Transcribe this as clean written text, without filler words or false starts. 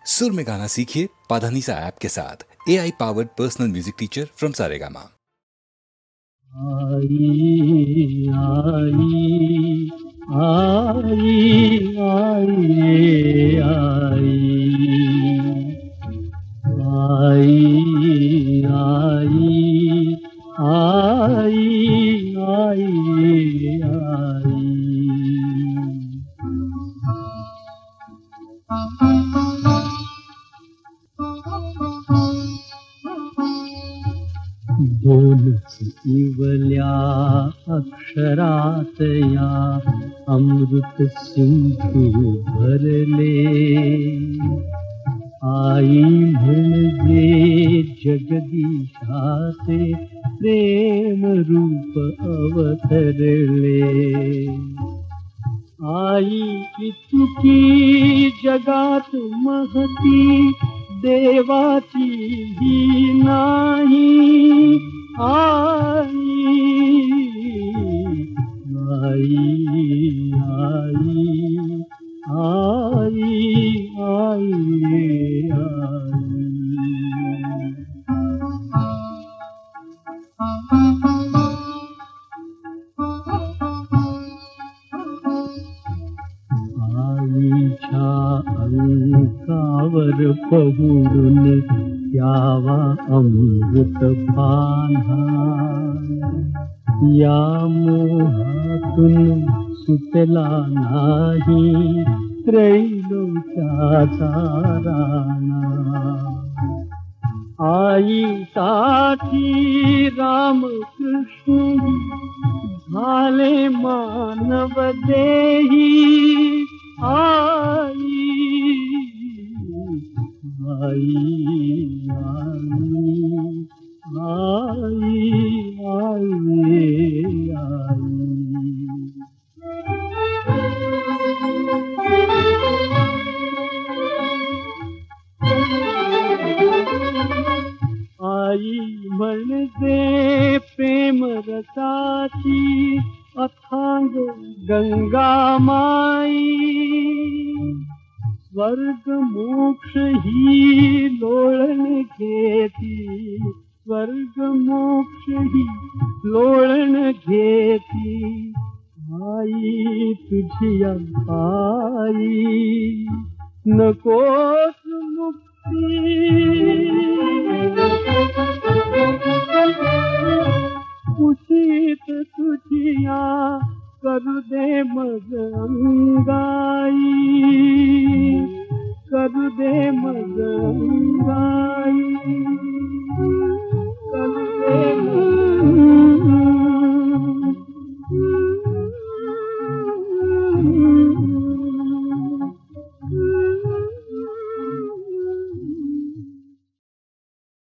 सुर में गाना सीखिए पाधानीसा ऐप के साथ। AI powered personal music teacher from Saregama. आई आई आई आई आई आई आई आई आई बोल इवल्या अक्षरात या अमृत सिंधू भरले. आई म्हणजे जगदीशाचे प्रेम रूप अवतरले. आई इतकी जगात महती देवाची ही नाही. आई आई आई आई आईच्या अंकावर पहुडून यावा अमृत पान्हा. या मोहातून सुटला नाही त्रैलोक्याचा राणा. आईसाठी रामकृष्ण झाले मानव देही. आई आई आई आई म्हणजे प्रेम रसाची अथांग गंगा माई. स्वर्ग मोक्ष ही लोळण घेती. स्वर्ग मोक्ष ही लोळण घेती. आई तुझी आई नकोस मुक्ती. कुशीत तुझिया करू दे मग अंगाई. करू दे मग अंगाई.